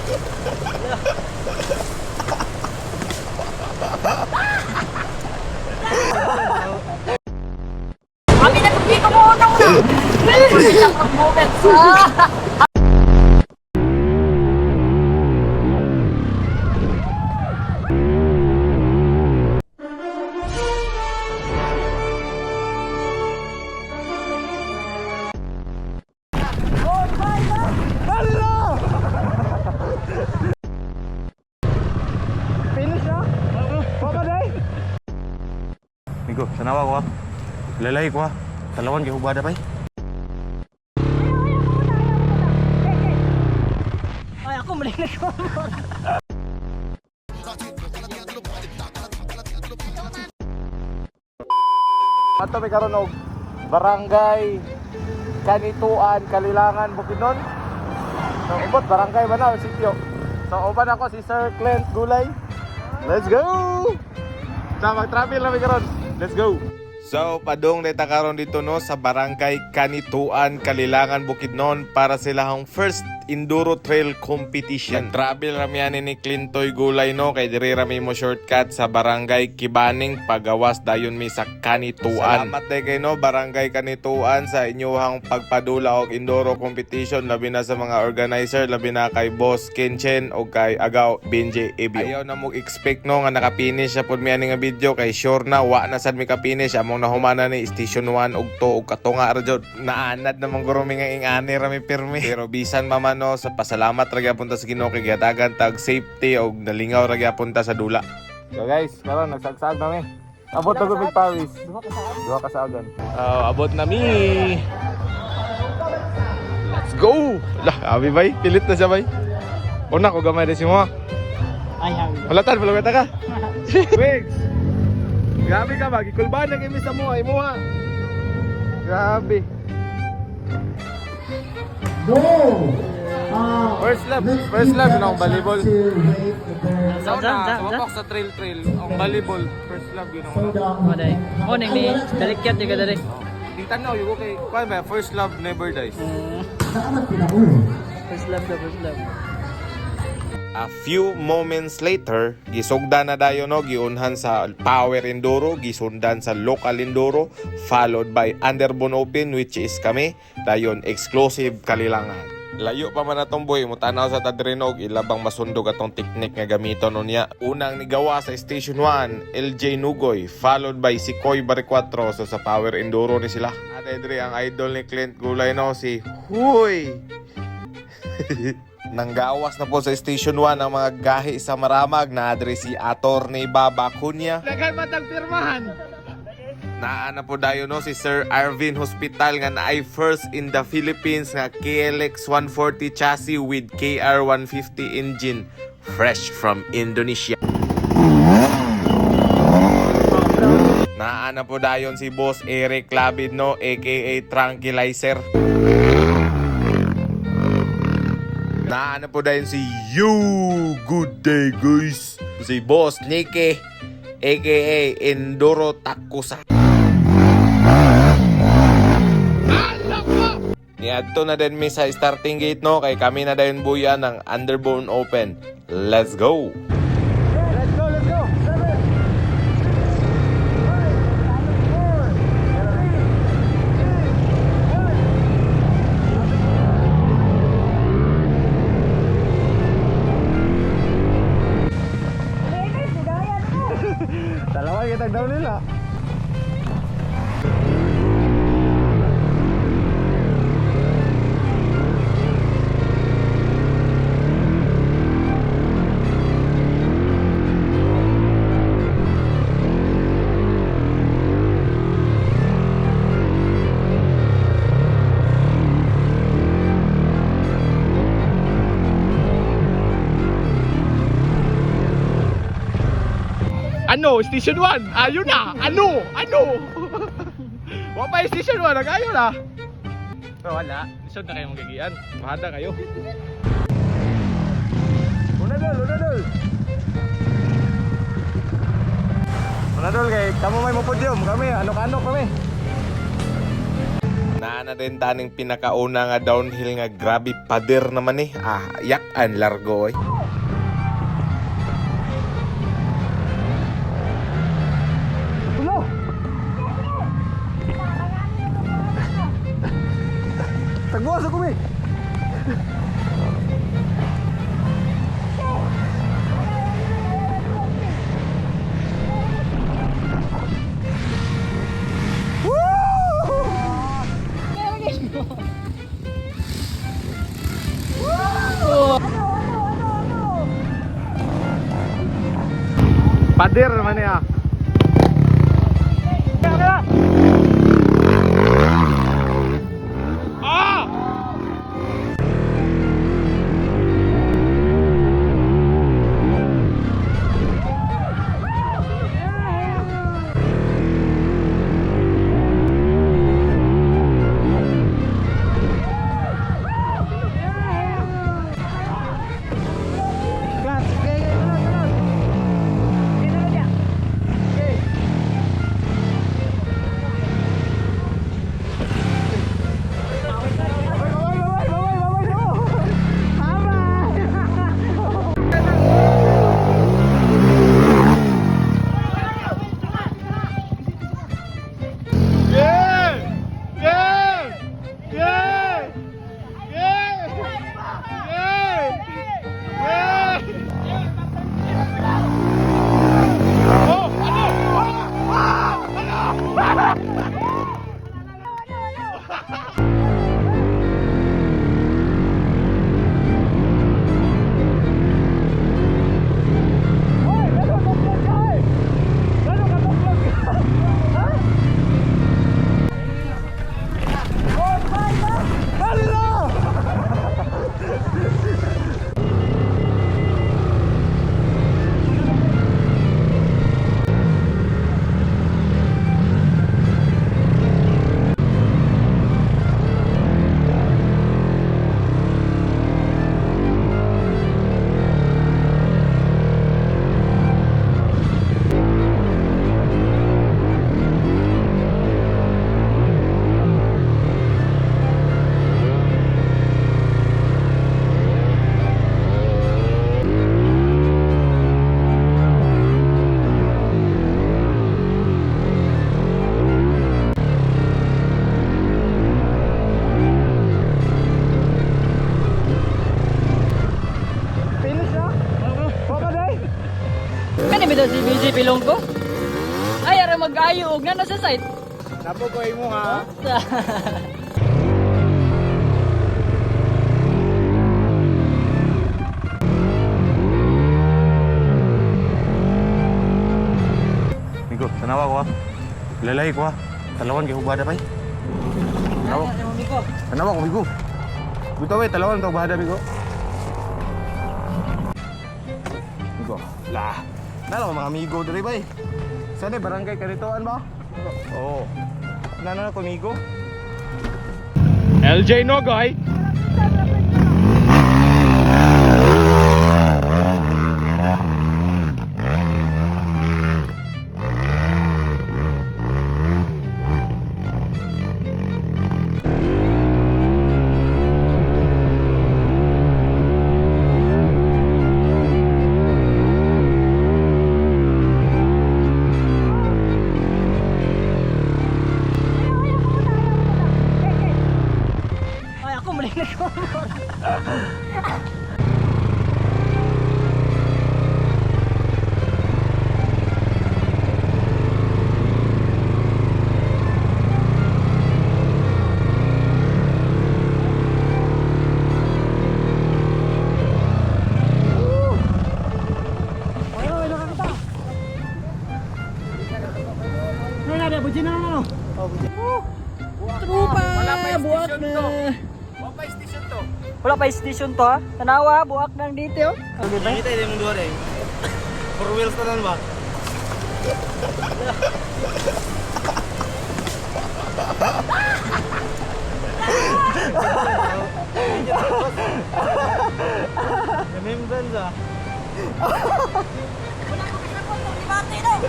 Kami na hindi ko muna na. Isang moments. Migo, sanawa ko ha. Lalay ko ha. Talawan kay hubada pa eh. Ay, ako malinig ko. Ato may karon og barangay Kanituan, Kalilangan, Bukidnon. So, ubot barangay ba na sitio. So, uban ako si Sir Clint Gulay. Let's go! Sa mag-travel na may karon. Let's go! So, padong neta karon dito no sa barangay Kanituan, Kalilangan, Bukidnon para silang first enduro trail competition. Travel rami ni Clintoy Gulay no kay diri rami mo shortcut sa barangay Kibaning pagawas dayon mi sa Kanituan. Salamat day kay no barangay Kanituan sa inyohang pagpadula og enduro competition labi na sa mga organizer labi na kay Boss Kinchen o kay Agaw Benji Ebio. Ayaw na mo expect no nga nakapinish sa pud mi ani nga video kay sure na wa na sad mi kapinish among nahumana ni station 1 og 2 og katunga ra jud naanad namang gurumi nga ingani rami pirmi. Pero bisan mama no sa pasalamat ra gyapon ta sa Ginoo kay gihatagan tag safety og nalingaw ra gyapon ta sa dula. So guys, karon nagsagsag nami. Abot na gud Paris. Duha ka saagan. Abot na mi. Let's go. Lah, abi bay, pilit na siya bay. Una ko gamay desi mo. Ay, hawi. Halatan pala ka. Wigs. Grabe ka ba? Gikulban na kami sa mo. Ay mo ha. Grabe. First love na ang volleyball. Sumapok sa trail. Ang volleyball, first love yun ang Maday. Oh, nang ni dalikyat juga dari. Di tanaw yung okay. Kaya ba, first love never dies. First love. A few moments later, gisugdan na dayon no giunhan sa Power Enduro, gisundan sa Local Enduro, followed by Underbone Open which is kami, dayon exclusive Kalilangan. Layo pa man atong boy, mutanaw sa tadrinog, ilabang masundog atong teknik nga gamiton nun niya. Unang nigawa sa Station 1, LJ Nugoy, followed by si Koy Baricuatro. So sa Power Enduro ni sila. At Edri, ang idol ni Clint Gulay no, si Huy! Nanggawas na po sa Station 1 ang mga gahi sa Maramag na adre si Attorney Baba Cunha. Dagan matang pirmahan. Naana po dayo no si Sir Arvin Hospital nga naay first in the Philippines nga KLX 140 chassis with KR 150 engine fresh from Indonesia. Naana po dayon si Boss Eric Labid no aka Tranquilizer. Naana po dayon si You Good Day guys. Si Boss Nike aka Enduro Takusa. Niadto na din mi sa starting gate no kay kami na dayon buya ng Underbone Open. Let's go. Dalawa kita daw nila. Ano? Station 1? Ayun na! Ano? Wala pa yung Station 1, nag-ayaw na! Pero wala, lisod na kayong magigian. Mahada kayo. Unadol! Unadol kay, kamo may mupudyom kami, ano-ano kami. na din taning pinakauna nga downhill nga grabe pader naman eh. Yak an largo eh. Tagbukas ako eh. Pader naman eh. Kani ba si BJ Pilong ko? Ay, ara mag-ayo og na sa site. Napo ko mo ha. Migo, tanawa ko ha. Lalay ko ha. Talawan kay hubada pay. Tanawa ko Migo. Buto we talawan ka hubada Migo. Migo. Lah. Nalo mga amigo diri bay. Saan eh, barangay Kanituan ba? Oo. Nana ko amigo. LJ Nogoy. Trupa, buak na. Wala pa station to ha. Tanawa, buak nang dito. Okay ba? Kita yung dua deh. Four wheels tanan ba? Remember ba? Wala ko kasi po, di ba tayo?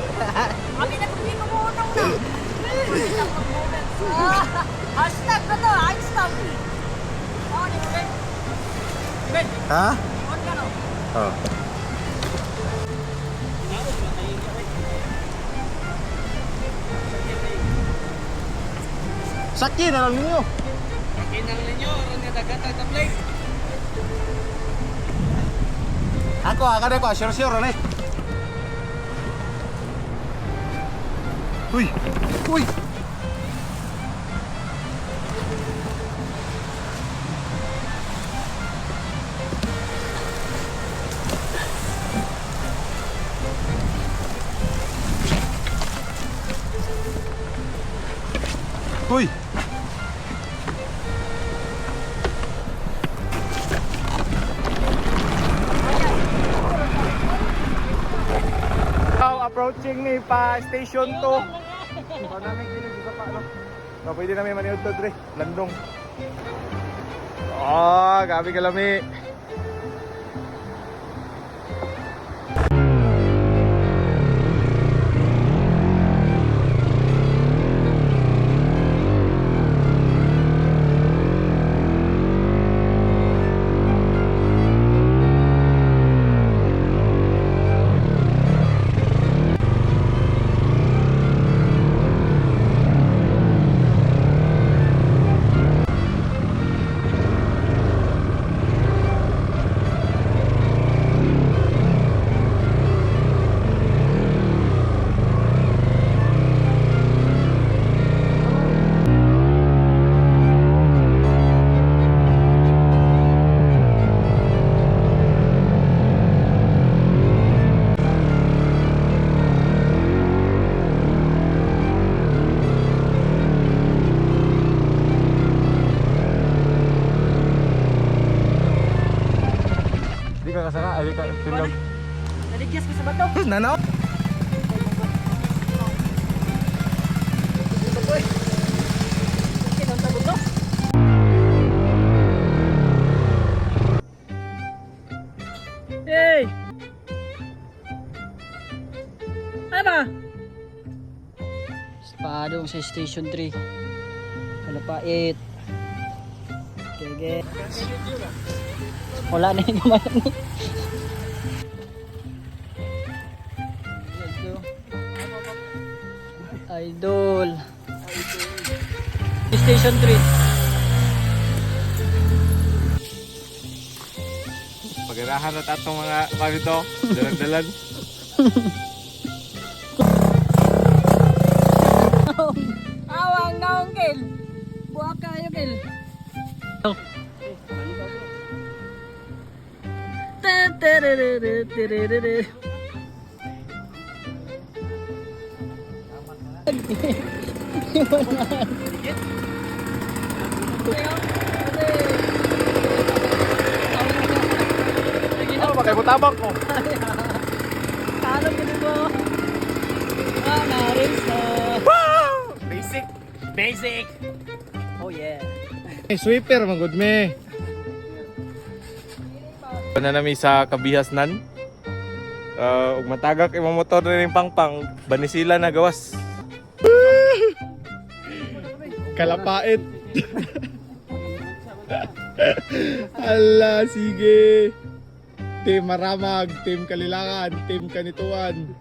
Abi na kung hindi ko mo unang na. Hashtag na to, hashtag. Oh, di ba, Ben? Ben, Ha? on ka no? Oh. Sakit na lang ninyo. Kinang ninyo, ron nga dagatag ta play. Ako, sure nih. Uy, uy. Uy. Now approaching ni pa station 2. Pa namin kinig sa pa no. No, pwede namin maniud to dre, landong. Oh, gabi kalami. Di ka kasara, ay ka tindog. Naligyas ko sa bato. Nanaw. Kinang tagot to. Hey! Ano ba? Padong sa Station 3. Kalapait. Kege. Wala na yung gamayan ni. Idol. Station 3. Pagirahan na tatong mga kanito, dalag-dalag. Awang naong Kel. Buwak kayo Kel. Oh, bakay mo tabak ko. Talo ko mo. Ah, na-race na. Basic. Basic. Oh yeah. Sweeper, magod me. Na nami sa kabihasnan. Ug matagak imong motor na ning pangpang, banisila na gawas. Kalapait. Ala, sige. Team Maramag, Team Kalilangan, Team Kanituan,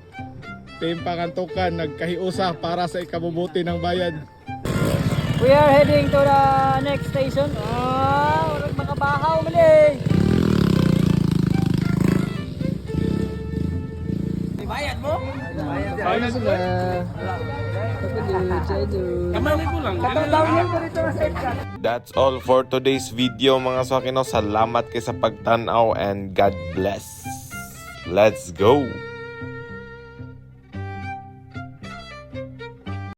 Team Pangantukan, nagkahiusa para sa ikabubuti ng bayan. We are heading to the next station. Walang makabahaw mali. Bayad mo? Bayad mo. That's all for today's video mga swakino. Salamat kay sa pagtanaw and God bless. Let's go!